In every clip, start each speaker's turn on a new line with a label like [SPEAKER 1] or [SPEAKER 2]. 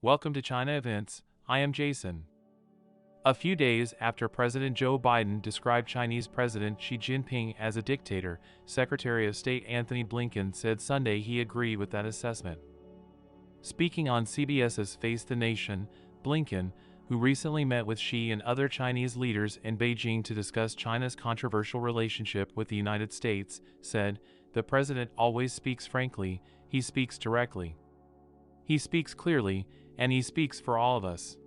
[SPEAKER 1] Welcome to China Events. I am Jason. A few days after President Joe Biden described Chinese President Xi Jinping as a dictator, Secretary of State Anthony Blinken said Sunday he agreed with that assessment. Speaking on CBS's Face the Nation, Blinken, who recently met with Xi and other Chinese leaders in Beijing to discuss China's controversial relationship with the United States, said, "The president always speaks frankly, he speaks directly. He speaks clearly, and he speaks for all of us."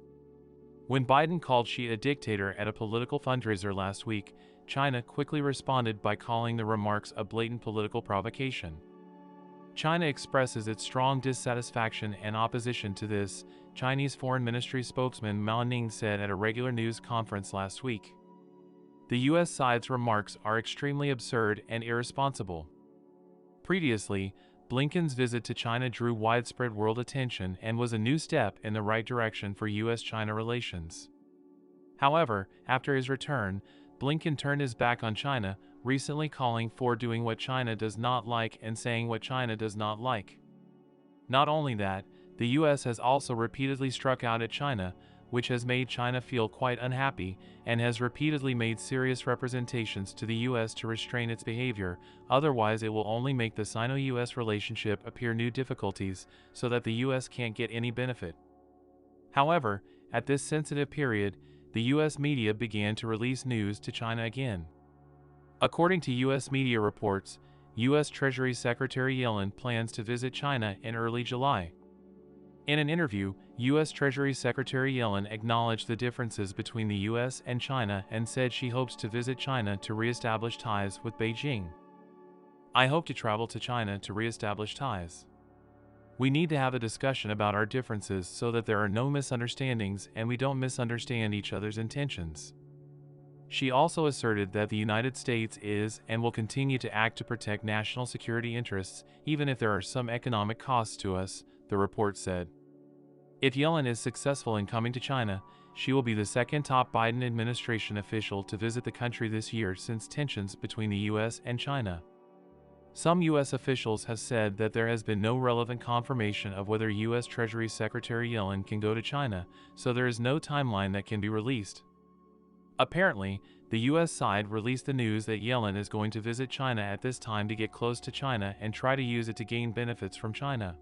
[SPEAKER 1] When Biden called Xi a dictator at a political fundraiser last week, China quickly responded by calling the remarks a blatant political provocation. China expresses its strong dissatisfaction and opposition to this, Chinese Foreign Ministry spokesman Mao Ning said at a regular news conference last week. The U.S. side's remarks are extremely absurd and irresponsible. Previously, Blinken's visit to China drew widespread world attention and was a new step in the right direction for U.S.-China relations. However, after his return, Blinken turned his back on China, recently calling for doing what China does not like and saying what China does not like. Not only that, the U.S. has also repeatedly struck out at China, which has made China feel quite unhappy, and has repeatedly made serious representations to the U.S. to restrain its behavior, otherwise it will only make the Sino-U.S. relationship appear new difficulties, so that the U.S. can't get any benefit. However, at this sensitive period, the U.S. media began to release news to China again. According to U.S. media reports, U.S. Treasury Secretary Yellen plans to visit China in early July. In an interview, U.S. Treasury Secretary Yellen acknowledged the differences between the U.S. and China and said she hopes to visit China to re-establish ties with Beijing. "I hope to travel to China to re-establish ties. We need to have a discussion about our differences so that there are no misunderstandings and we don't misunderstand each other's intentions." She also asserted that the United States is and will continue to act to protect national security interests, even if there are some economic costs to us, the report said. If Yellen is successful in coming to China, she will be the second top Biden administration official to visit the country this year since tensions between the U.S. and China. Some U.S. officials have said that there has been no relevant confirmation of whether U.S. Treasury Secretary Yellen can go to China, so there is no timeline that can be released. Apparently, the U.S. side released the news that Yellen is going to visit China at this time to get close to China and try to use it to gain benefits from China.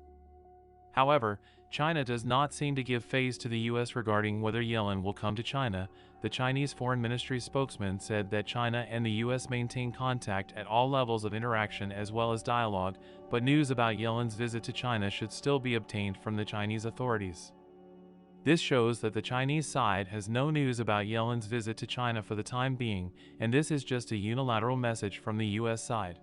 [SPEAKER 1] However, China does not seem to give face to the U.S. regarding whether Yellen will come to China. The Chinese Foreign Ministry spokesman said that China and the U.S. maintain contact at all levels of interaction as well as dialogue, but news about Yellen's visit to China should still be obtained from the Chinese authorities. This shows that the Chinese side has no news about Yellen's visit to China for the time being, and this is just a unilateral message from the U.S. side.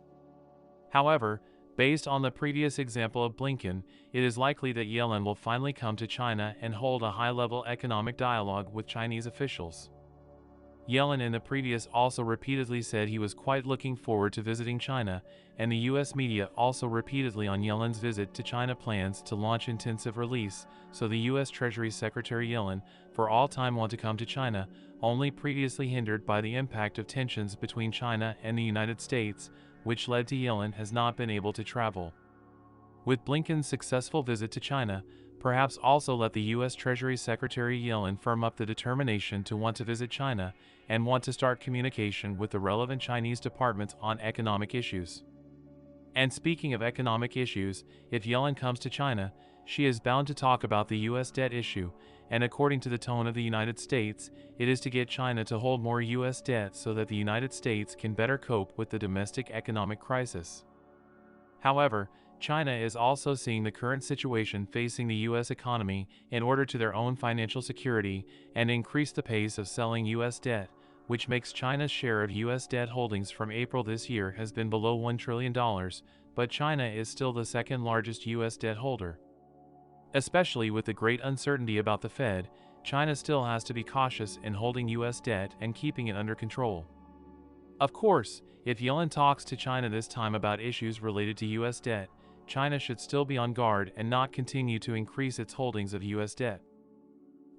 [SPEAKER 1] However, based on the previous example of Blinken, it is likely that Yellen will finally come to China and hold a high-level economic dialogue with Chinese officials. Yellen in the previous also repeatedly said he was quite looking forward to visiting China, and the U.S. media also repeatedly on Yellen's visit to China plans to launch intensive release, so the U.S. Treasury Secretary Yellen, for all time want to come to China, only previously hindered by the impact of tensions between China and the United States, which led to Yellen has not been able to travel. With Blinken's successful visit to China, perhaps also let the U.S. Treasury Secretary Yellen firm up the determination to want to visit China and want to start communication with the relevant Chinese departments on economic issues. And speaking of economic issues, if Yellen comes to China, she is bound to talk about the U.S. debt issue, and according to the tone of the United States, it is to get China to hold more U.S. debt so that the United States can better cope with the domestic economic crisis. However, China is also seeing the current situation facing the U.S. economy in order to their own financial security and increase the pace of selling U.S. debt, which makes China's share of U.S. debt holdings from April this year has been below $1 trillion, but China is still the second largest U.S. debt holder. Especially with the great uncertainty about the Fed, China still has to be cautious in holding U.S. debt and keeping it under control. Of course, if Yellen talks to China this time about issues related to U.S. debt, China should still be on guard and not continue to increase its holdings of U.S. debt.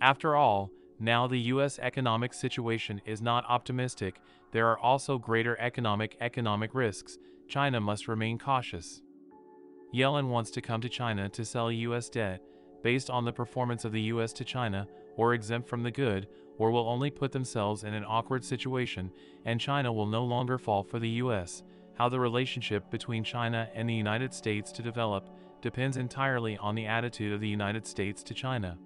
[SPEAKER 1] After all, now the U.S. economic situation is not optimistic, there are also greater economic risks. China must remain cautious. Yellen wants to come to China to sell U.S. debt, based on the performance of the US to China, or exempt from the good, or will only put themselves in an awkward situation, and China will no longer fall for the US. How the relationship between China and the United States to develop depends entirely on the attitude of the United States to China.